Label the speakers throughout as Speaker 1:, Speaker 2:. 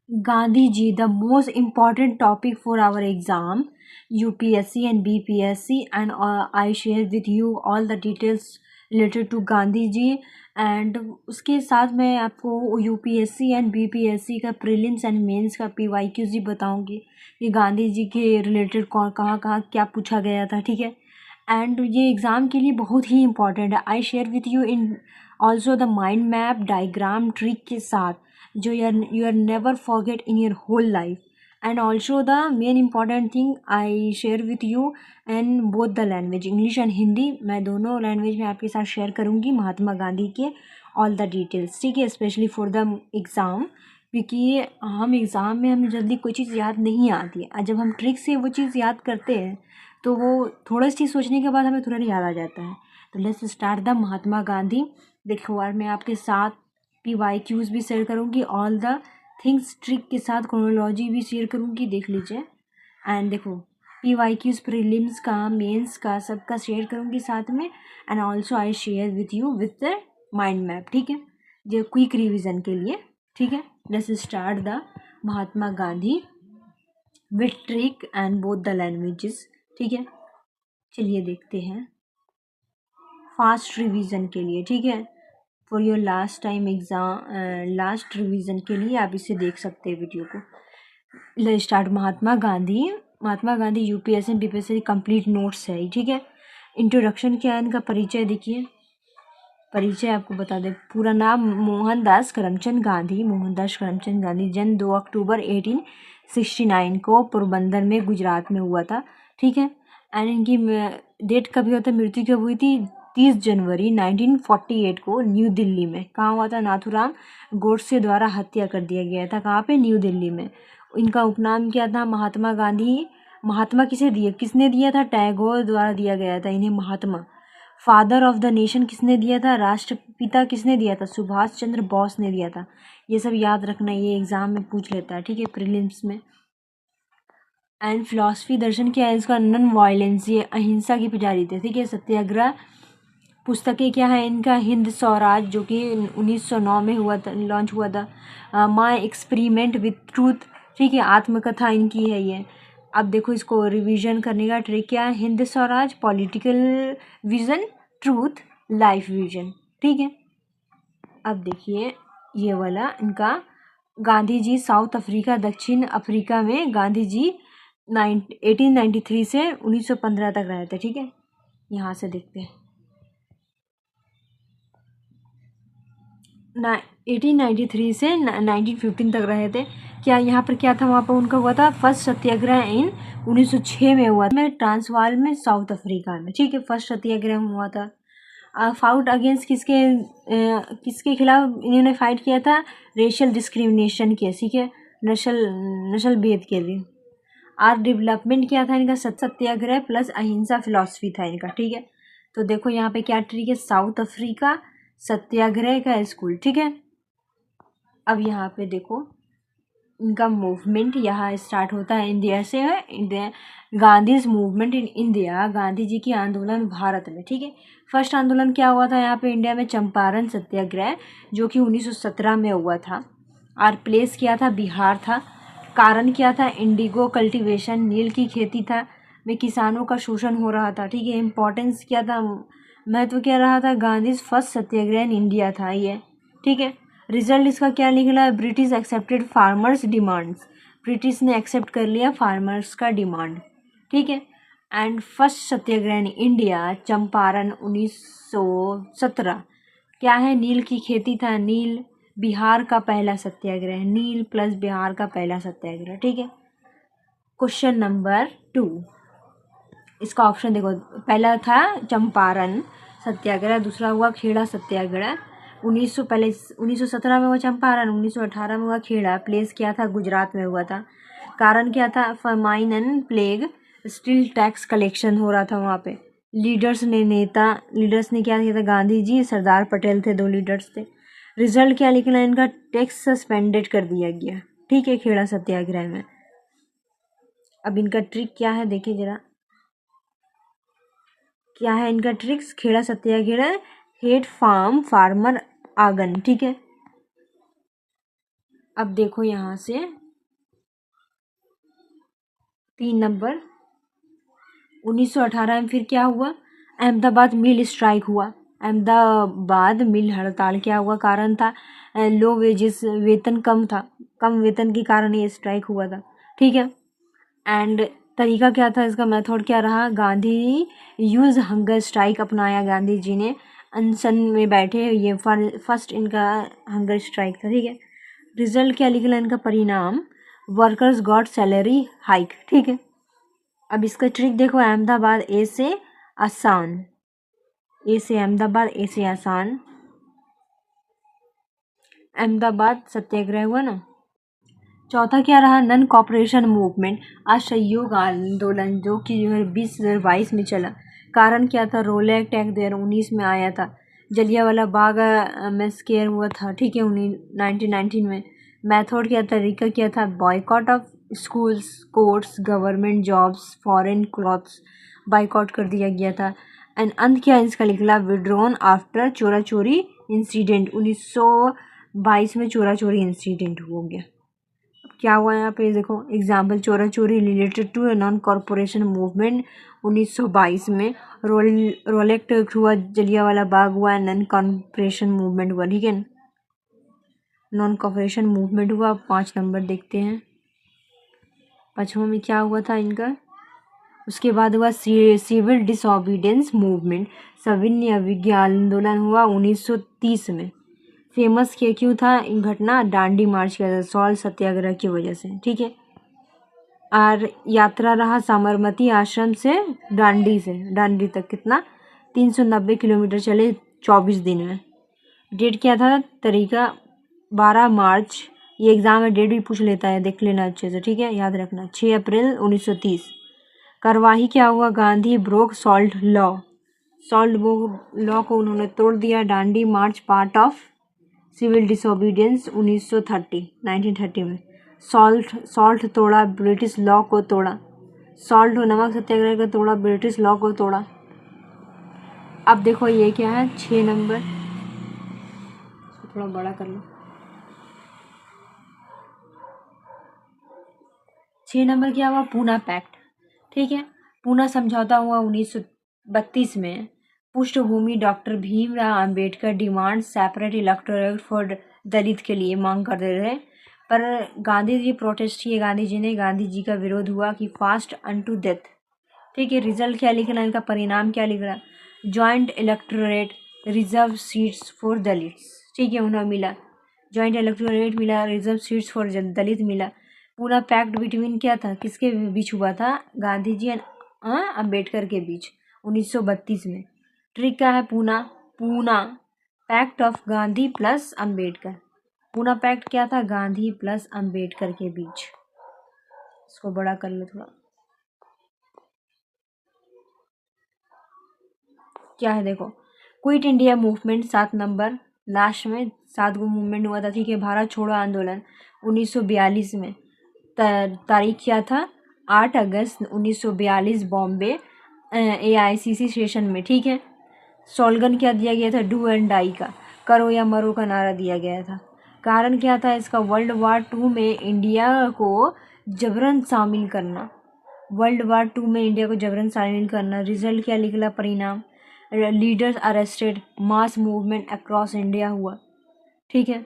Speaker 1: Gandhiji, the most important topic for our exam, UPSC and BPSC, and I share with you all the details related to Gandhiji. And उसके साथ मैं आपको UPSC and BPSC का prelims and mains का PYQs भी बताऊंगी कि गांधी जी के रिलेटेड कौन कहाँ कहाँ क्या पूछा गया था, ठीक है। एंड ये एग्ज़ाम के लिए बहुत ही इंपॉर्टेंट है। I share with you in also the mind map diagram trick के साथ जो you are never forget in your whole life. And also the main important thing I share with you in both the language English and Hindi. मैं दोनों language में आपके साथ share करूँगी महात्मा गांधी के ऑल द डिटेल्स, ठीक है, स्पेशली फॉर द एग्ज़ाम। क्योंकि हम एग्ज़ाम में हमें जल्दी कोई चीज़ याद नहीं आती है, और जब हम ट्रिक से वो चीज़ याद करते हैं तो वो थोड़ा सी सोचने के बाद हमें तुरंत याद आ जाता है। तो let's start the Mahatma Gandhi. देखो, और मैं आपके साथ पीवाईक्यूज भी शेयर करूँगी, ऑल द थिंग्स ट्रिक के साथ क्रोनोलॉजी भी शेयर करूँगी, देख लीजिए। एंड देखो, पीवाईक्यूज प्रीलिम्स का, मेंस का, सबका शेयर करूँगी साथ में। And also I share with you with the mind map, ठीक है, जो क्विक रिविजन के लिए, ठीक है। Let's start the Mahatma Gandhi with trick and both the languages, ठीक है। चलिए देखते हैं फास्ट रिवीजन के लिए, ठीक है, for your last time exam, last revision के लिए आप इसे देख सकते हैं वीडियो को। ले start Mahatma Gandhi. Mahatma Gandhi UPSC BPSC complete notes है, ठीक है। इंट्रोडक्शन क्या है, इनका परिचय देखिए। परिचय आपको बता दें, पूरा नाम मोहनदास करमचंद गांधी। मोहनदास करमचंद गांधी, जन्म 2 अक्टूबर 1869 को पोरबंदर में गुजरात में हुआ था, ठीक है। एंड इनकी डेट कभी होता है, मृत्यु कब हुई थी, 30 जनवरी 1948 को न्यू दिल्ली में। कहाँ हुआ था, नाथूराम गोडसे द्वारा हत्या कर दिया गया था, कहाँ पे, न्यू दिल्ली में। इनका उपनाम क्या था, महात्मा गांधी। महात्मा किसने दिया था, टैगोर द्वारा दिया गया था इन्हें महात्मा। फादर ऑफ द नेशन किसने दिया था, राष्ट्रपिता किसने दिया था, सुभाष चंद्र बोस ने दिया था। ये सब याद रखना, ये एग्जाम में पूछ लेता है, ठीक है, प्रीलिम्स में। एंड फिलॉसफी दर्शन क्या है इसका, नॉन वायलेंस, ये अहिंसा की पुजारी थे, ठीक है। सत्याग्रह पुस्तकें क्या है इनका, हिंद स्वराज जो कि 1909 में हुआ था, लॉन्च हुआ था। माई एक्सपेरिमेंट विथ ट्रूथ, ठीक है, आत्मकथा इनकी है ये। अब देखो, इसको रिवीजन करने का ट्रिक क्या है, Hind Swaraj, political vision, truth, life vision, ठीक है। अब देखिए ये वाला इनका, गांधी जी साउथ अफ्रीका, दक्षिण अफ्रीका में गांधी जी 1893 से 1915 तक रहे थे, ठीक है। यहाँ से देखते हैं, 1893 से 1915 तक रहे थे। क्या यहाँ पर क्या था, वहाँ पर उनका हुआ था फर्स्ट सत्याग्रह इन 1906 में हुआ था, में ट्रांसवाल में, साउथ अफ्रीका में, ठीक है। फर्स्ट सत्याग्रह हुआ था। फाउट अगेंस्ट किसके खिलाफ इन्होंने फाइट किया था, रेशियल डिस्क्रिमिनेशन के, ठीक है, नस्ल भेद के लिए। आर डेवलपमेंट क्या था इनका, सत्याग्रह प्लस अहिंसा फिलॉसफी था इनका, ठीक है। तो देखो यहाँ पे क्या ट्रिक है, साउथ अफ्रीका सत्याग्रह का स्कूल, ठीक है। अब यहाँ पे देखो इनका मूवमेंट यहाँ स्टार्ट होता है इंडिया से, है India, Gandhi's movement in India, Gandhi ji की आंदोलन भारत में, ठीक है। फर्स्ट आंदोलन क्या हुआ था यहाँ पे इंडिया में, चंपारण सत्याग्रह, जो कि 1917 में हुआ था। और प्लेस क्या था, बिहार था। कारण क्या था, इंडिगो कल्टीवेशन, नील की खेती था, में किसानों का शोषण हो रहा था, ठीक है। इम्पोर्टेंस क्या था, महत्व क्या रहा था, Gandhi's first Satyagraha in India था ये, ठीक है। रिजल्ट इसका क्या निकला, British accepted farmers demands, British ने एक्सेप्ट कर लिया फार्मर्स का डिमांड, ठीक है। And first Satyagraha in India, Champaran 1917, क्या है, नील की खेती था, नील, बिहार का पहला सत्याग्रह, नील प्लस बिहार का पहला सत्याग्रह, ठीक है। क्वेश्चन नंबर 2, इसका ऑप्शन देखो, पहला था चंपारण सत्याग्रह, दूसरा हुआ खेड़ा सत्याग्रह। 1917 में हुआ चंपारण, 1918 में हुआ खेड़ा। प्लेस क्या था, गुजरात में हुआ था। कारण क्या था, famine and plague, still tax collection हो रहा था वहाँ पे। लीडर्स ने क्या किया था, गांधी जी, सरदार पटेल थे, दो लीडर्स थे। रिजल्ट क्या निकला इनका, टैक्स सस्पेंडेड कर दिया गया, ठीक है, खेड़ा सत्याग्रह में। अब इनका ट्रिक क्या है देखिए जरा, क्या है इनका ट्रिक्स, खेड़ा सत्याग्रह, हेड फार्मर आगन, ठीक है। अब देखो यहाँ से 3 नंबर 1918 में फिर क्या हुआ, अहमदाबाद मिल स्ट्राइक हुआ। अहमदाबाद मिल हड़ताल क्या हुआ, कारण था लो वेजेस, वेतन कम था, कम वेतन के कारण ये स्ट्राइक हुआ था। ठीक है। एंड तरीका क्या था इसका, मेथड क्या रहा, गांधी यूज हंगर स्ट्राइक अपनाया गांधी जी ने, अनशन में बैठे, ये फर्स्ट इनका हंगर स्ट्राइक था। ठीक है। रिजल्ट क्या निकला इनका परिणाम, वर्कर्स गॉट सैलरी हाइक। ठीक है। अब इसका ट्रिक देखो, अहमदाबाद ए से आसान, ए से अहमदाबाद, ए से आसान, अहमदाबाद सत्याग्रह हुआ ना। चौथा क्या रहा, नन कॉपरेशन मूवमेंट, असहयोग आंदोलन, जो कि 2022 में चला। कारण क्या था, रोलेक्ट एक्ट 2019 में आया था, जलियांवाला बाग में स्केयर हुआ था। ठीक है, 1919 में। मेथड क्या, तरीका क्या था, boycott of schools, courts, government jobs, foreign clothes boycott कर दिया गया था। एंड अंत क्या इसका निकला, विड्रॉन आफ्टर चोरा चोरी इंसिडेंट, 1922 में चोरा चोरी इंसिडेंट हो गया। क्या हुआ यहाँ पे देखो, example, Chaura Chauri related to non corporation movement 1922 में, रोलेक्ट हुआ, जलियांवाला बाग हुआ, नॉन कॉरपोरेशन मूवमेंट हुआ। ठीक है, नॉन कॉरपोरेशन मूवमेंट हुआ। 5 नंबर देखते हैं, 5वां में क्या हुआ था इनका। उसके बाद हुआ सिविल डिसोबीडियंस मूवमेंट, सविनय अवज्ञा आंदोलन हुआ 1930 में। फेमस क्यों था घटना, डांडी मार्च किया था, सॉल्ट सत्याग्रह की वजह से। ठीक है। और यात्रा रहा साबरमती आश्रम से डांडी तक, कितना, 390 किलोमीटर चले 24 दिन में। डेट क्या था, तरीका 12 मार्च, ये एग्जाम में डेट भी पूछ लेता है, देख लेना अच्छे से। ठीक है, याद रखना। 6 अप्रैल 1930। कार्यवाही क्या हुआ, Gandhi broke salt law, salt law को उन्होंने तोड़ दिया। डांडी मार्च पार्ट ऑफ सिविल डिसोबीडियंस 1930 में। सॉल्ट तोड़ा, ब्रिटिश लॉ को तोड़ा, सॉल्ट नमक सत्याग्रह को तोड़ा, ब्रिटिश लॉ को तोड़ा। अब देखो ये क्या है, 6 नंबर, थोड़ा बड़ा कर लो। 6 नंबर क्या हुआ, पूना पैक्ट। ठीक है, पूना समझौता हुआ 1932 में। पृष्ठभूमि, doctor Bhimrao Ambedkar demand separate electorate for Dalit के लिए मांग कर रहे थे, पर गांधी जी प्रोटेस्ट किए, गांधी जी का विरोध हुआ कि फास्ट अनटू डेथ। ठीक है, रिजल्ट क्या लिख रहा है इनका, परिणाम क्या लिख रहा है, joint electorate reserve seats for Dalits. ठीक है, उन्हें मिला जॉइंट इलेक्टोरेट मिला, रिजर्व सीट्स फॉर दलित मिला। पूरा पैक्ट बिटवीन क्या था, किसके बीच हुआ था, गांधी जी एंड अम्बेडकर के बीच 1932 में। ट्रिक क्या है, Poona pact of Gandhi plus Ambedkar. Poona pact क्या था, गांधी प्लस अम्बेडकर के बीच। इसको बड़ा कर लो थोड़ा, क्या है देखो, quit India movement 7 number, last में 7 को मूवमेंट हुआ था। ठीक है, भारत छोड़ो आंदोलन 1942 में, तारीख क्या था, 8 अगस्त 1942 बॉम्बे AICC सेशन में। ठीक है, स्लोगन क्या दिया गया था, डू एंड डाई का, करो या मरो का नारा दिया गया था। कारण क्या था इसका, वर्ल्ड वार 2 में इंडिया को जबरन शामिल करना, वर्ल्ड वार 2 में इंडिया को जबरन शामिल करना। रिजल्ट क्या निकला, परिणाम, leaders arrested, mass movement across India हुआ। ठीक है,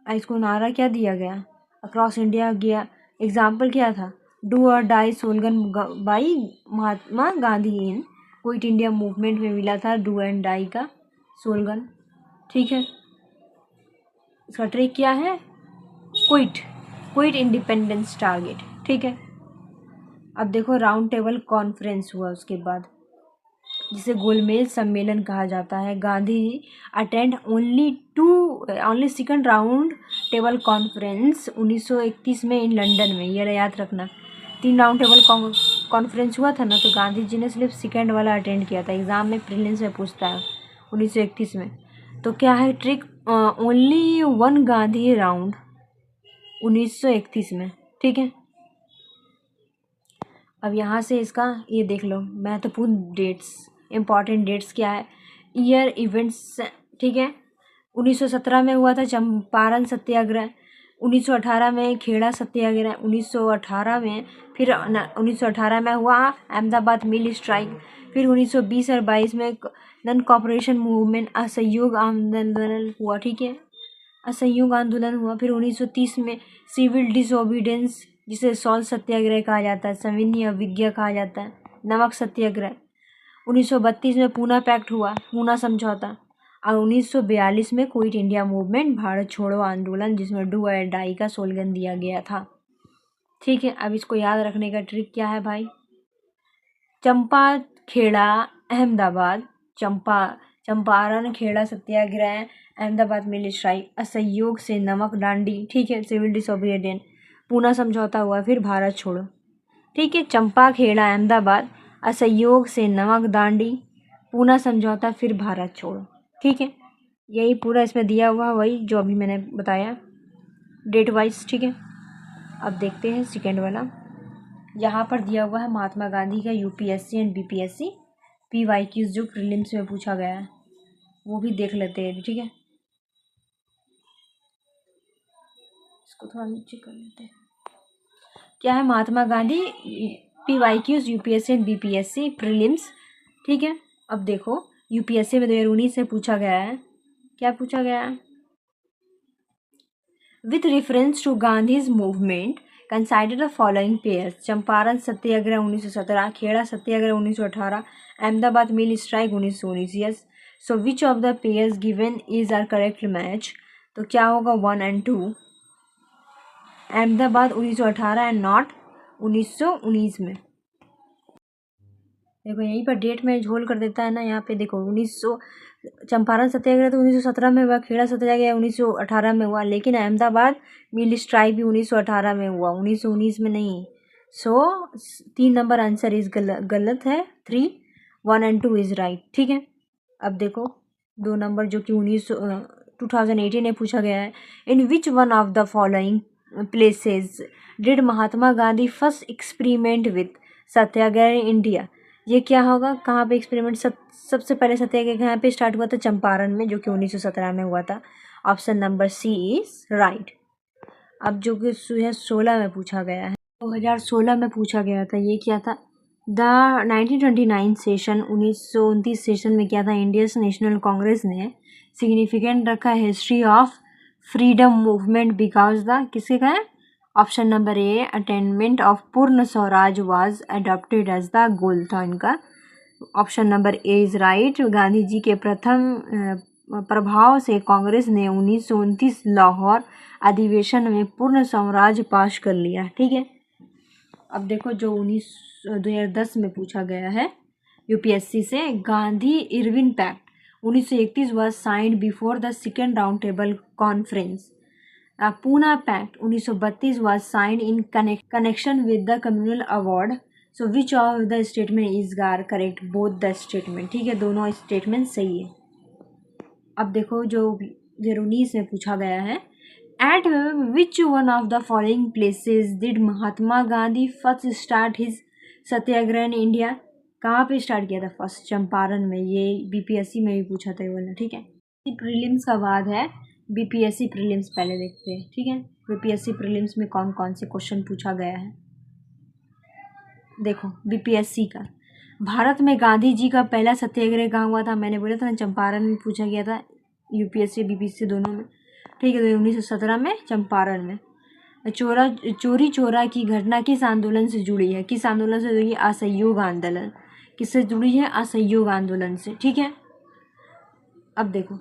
Speaker 1: इसको नारा क्या दिया गया, अक्रॉस इंडिया गया। एग्जाम्पल क्या था, डू और die slogan by Mahatma Gandhi in quit India movement में मिला था डू एंड डाई का स्लोगन। ठीक है, इसका ट्रिक क्या है, क्विट क्विट इंडिपेंडेंस टारगेट। ठीक है, अब देखो राउंड टेबल कॉन्फ्रेंस हुआ उसके बाद, जिसे गोलमेज सम्मेलन कहा जाता है। Gandhi attend only second round table conference 1931 में इन लंदन में, ये याद रखना। 3 राउंड टेबल कॉन्फ्रेंस हुआ था ना, तो गांधी जी ने सिर्फ सेकंड वाला अटेंड किया था, एग्जाम में प्रीलिम्स में पूछता है 1931 में। तो क्या है ट्रिक, ओनली 1 गांधी राउंड 1931 में। ठीक है, अब यहाँ से इसका ये देख लो, महत्वपूर्ण डेट्स, इम्पॉर्टेंट डेट्स क्या है, ईयर इवेंट्स। ठीक है, 1917 में हुआ था चंपारण सत्याग्रह, 1918 में खेड़ा सत्याग्रह, 1918 में फिर 1918 में हुआ अहमदाबाद मिल स्ट्राइक, फिर 1920 और 22 में नॉन कॉपरेशन मूवमेंट असहयोग आंदोलन हुआ, ठीक है, असहयोग आंदोलन हुआ। फिर 1930 में सिविल डिसोबीडियंस, जिसे सॉल्ट सत्याग्रह कहा जाता है, सविनय अवज्ञा कहा जाता है, नमक सत्याग्रह। 1932 में पूना पैक्ट हुआ, पूना समझौता। और 1942 में क्विट इंडिया मूवमेंट, भारत छोड़ो आंदोलन, जिसमें डू और डाई का स्लोगन दिया गया था, ठीक है। अब इसको याद रखने का ट्रिक क्या है भाई, चंपा खेड़ा अहमदाबाद, चंपारण खेड़ा सत्याग्रह, अहमदाबाद मिल स्ट्राइक, असहयोग से नमक दांडी, ठीक है, सिविल डिसोबीडियंस, पूना समझौता हुआ, फिर भारत छोड़ो, ठीक है। चंपा खेड़ा अहमदाबाद, असहयोग से नमक दांडी, पूना समझौता, फिर भारत छोड़ो, ठीक है। यही पूरा इसमें दिया हुआ वही जो अभी मैंने बताया डेट वाइज, ठीक है। अब देखते हैं सेकेंड वाला। यहाँ पर दिया हुआ है महात्मा गांधी का यूपीएससी एंड बीपीएससी PYQs जो प्रीलिम्स में पूछा गया है, वो भी देख लेते हैं, ठीक है। इसको थोड़ा नीचे कर लेते हैं। क्या है Mahatma Gandhi PYQs UPSC and BPSC prelims, ठीक है। अब देखो यूपीएससी में 2019 से पूछा गया है, क्या पूछा गया है, with reference to Gandhi's movement consider the following pairs, Champaran satyagraha 1917, Kheda satyagraha 1918, Ahmedabad mill strike 1919, yes. So which of the pairs given is are correct match, तो क्या होगा 1 और 2, अहमदाबाद 1918 एंड नॉट 1919 में। देखो यहीं पर डेट में झोल कर देता है ना, यहाँ पे देखो 1900 चंपारण सत्याग्रह तो 1917 में हुआ, खेड़ा सत्याग्रह 1918 में हुआ, लेकिन अहमदाबाद मिल स्ट्राइक भी 1918 में हुआ, 1919 में नहीं। सो 3 नंबर आंसर इज गलत है, 3, 1 और 2 इज राइट, ठीक है। अब देखो 2 नंबर जो कि 2018 में पूछा गया है, in which one of the following places did Mahatma Gandhi first experiment with satyagraha in India, ये क्या होगा, कहाँ पे एक्सपेरिमेंट सबसे पहले सत्याग्रह कहाँ पे स्टार्ट हुआ था, चंपारण में, जो कि 1917 में हुआ था। Option number C is right. अब जो कि 2016 में पूछा गया है, 2016 में पूछा गया था, ये क्या था, द 1929 सेशन, 1929 सेशन में क्या था, इंडियन नेशनल कांग्रेस ने सिग्निफिकेंट रखा history of freedom movement because the, किसके का है, option number A attainment of purna swaraj was adopted as the goal था इनका। Option number A is right. Gandhi ji के प्रथम प्रभाव से कांग्रेस ने 1929 लाहौर अधिवेशन में पूर्ण स्वराज पास कर लिया, ठीक है। अब देखो जो 2010 में पूछा गया है यूपीएससी से, Gandhi Irwin pact 1931 was signed before the second round table conference. Poona pact 1932 was signed in connection with the communal award. So which of the statement is correct? Both the statement, ठीक है, दोनों स्टेटमेंट सही है। अब देखो जो 2019 में पूछा गया है, eight which one of the following places did Mahatma Gandhi first start his Satyagraha in India, कहाँ पे स्टार्ट किया था फर्स्ट, चंपारण में। ये बीपीएससी में भी पूछा था ये वाला, ठीक है। प्रीलिम्स का बाद है बीपीएससी प्रीलिम्स, पहले देखते हैं, ठीक है। बीपीएससी प्रीलिम्स में कौन कौन से क्वेश्चन पूछा गया है, देखो बीपीएससी का, भारत में गांधी जी का पहला सत्याग्रह कहाँ हुआ था, मैंने बोला था ना चंपारण में पूछा गया था, यूपीएससी बीपीएससी दोनों में, ठीक है। तो 1917 में चंपारण में। चोरी चोरा की घटना किस आंदोलन से जुड़ी है, किस आंदोलन से जुड़ी है, असहयोग आंदोलन, किससे जुड़ी है, असहयोग आंदोलन से, ठीक है। अब देखो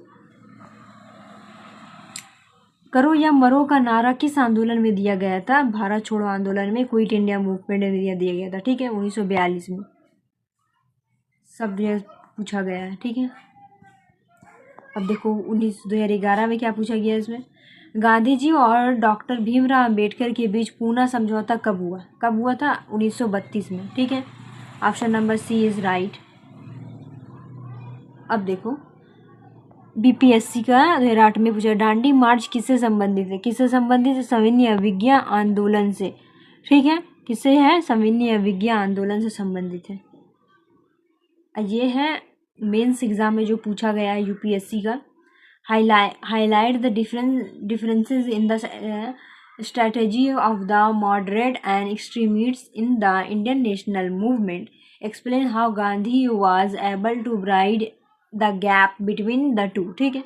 Speaker 1: करो या मरो का नारा किस आंदोलन में दिया गया था, भारत छोड़ो आंदोलन में, क्विट इंडिया मूवमेंट में दिया गया था, ठीक है, 1942 में। सब पूछा गया है, ठीक है। अब देखो 2011 में क्या पूछा गया इसमें, गांधी जी और डॉक्टर भीमराव अंबेडकर के बीच पूना समझौता कब हुआ था, 1932 में, ठीक है। Option number C is right. अब देखो बीपीएससी का 2008 में पूछा, दांडी मार्च किससे संबंधित है, किससे संबंधित है, सविनय अवज्ञा आंदोलन से, ठीक है, किससे है, सविनय अवज्ञा आंदोलन से संबंधित है। ये है मेंस एग्जाम में जो पूछा गया है यूपीएससी का। highlight the differences in the strategy of the moderate and extremists in the Indian national movement. Explain how Gandhi was able to bridge the gap between the two. ठीक है,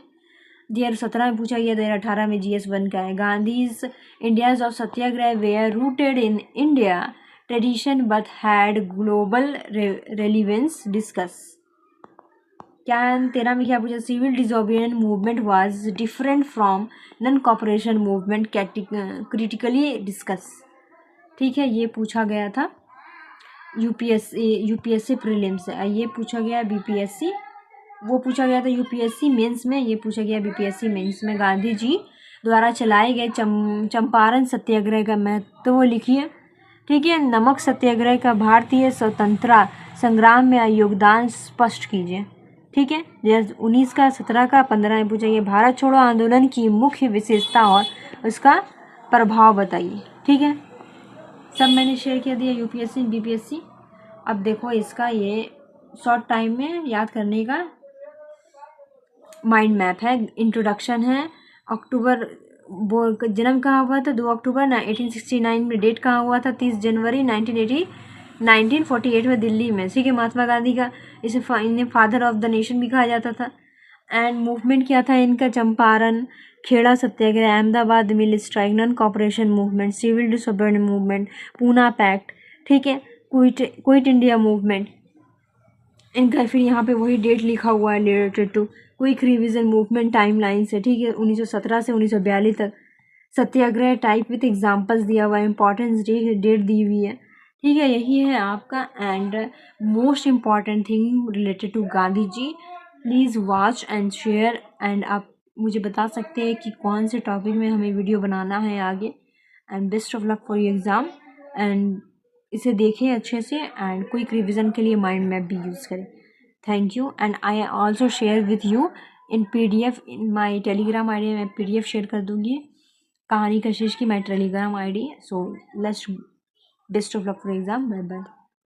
Speaker 1: 2017 में पूछा गया, 2018 में GS1 का है. Gandhi's Indias of Satyagraha were rooted in India tradition but had global relevance. Discuss. क्या 13 में क्या पूछा, civil disobedience movement was different from non cooperation movement, critically discuss. ठीक है, ये पूछा गया था यूपीएससी प्रीलिम्स से. ये पूछा गया बीपीएससी, वो पूछा गया था यूपीएससी मेंस में, ये पूछा गया बीपीएससी मेंस में. गांधी जी द्वारा चलाए गए चंपारण सत्याग्रह का महत्व लिखिए. ठीक है, नमक सत्याग्रह का भारतीय स्वतंत्रता संग्राम में योगदान स्पष्ट कीजिए. ठीक है, 2019 का, 17 का, 15 में पूछा गया भारत छोड़ो आंदोलन की मुख्य विशेषता और उसका प्रभाव बताइए. ठीक है, सब मैंने शेयर कर दिया यूपीएससी बीपीएससी. अब देखो इसका ये शॉर्ट टाइम में याद करने का माइंड मैप है. इंट्रोडक्शन है, अक्टूबर जन्म कहाँ हुआ था, 2 अक्टूबर 1869 में. डेट कहाँ हुआ था, 30 जनवरी 1948 में दिल्ली में. ठीक है, महात्मा गांधी का इसे इन्हें फादर ऑफ द नेशन भी कहा जाता था. एंड मूवमेंट क्या था इनका, Champaran, Kheda satyagraha, Ahmedabad mill strike, non cooperation movement, civil disobedience movement, Poona pact. ठीक है, क्विट इंडिया मूवमेंट इनका. फिर यहाँ पे वही डेट लिखा हुआ है related to quick revision movement timeline से. ठीक है, 1917 से 1942 तक. सत्याग्रह टाइप विथ एग्जांपल्स दिया हुआ है, इंपॉर्टेंस डेट दी हुई है. ठीक है, यही है आपका and most important thing related to Gandhi ji. Please watch and share. And आप मुझे बता सकते हैं कि कौन से टॉपिक में हमें वीडियो बनाना है आगे. And best of luck for your exam. And इसे देखें अच्छे से एंड क्विक रिवीजन के लिए माइंड मैप भी यूज़ करें. Thank you. And I also share with you in PDF in my Telegram ID. मैं PDF शेयर कर दूँगी कहानी कशिश की, my Telegram ID. So let's best of luck for exam. Bye bye.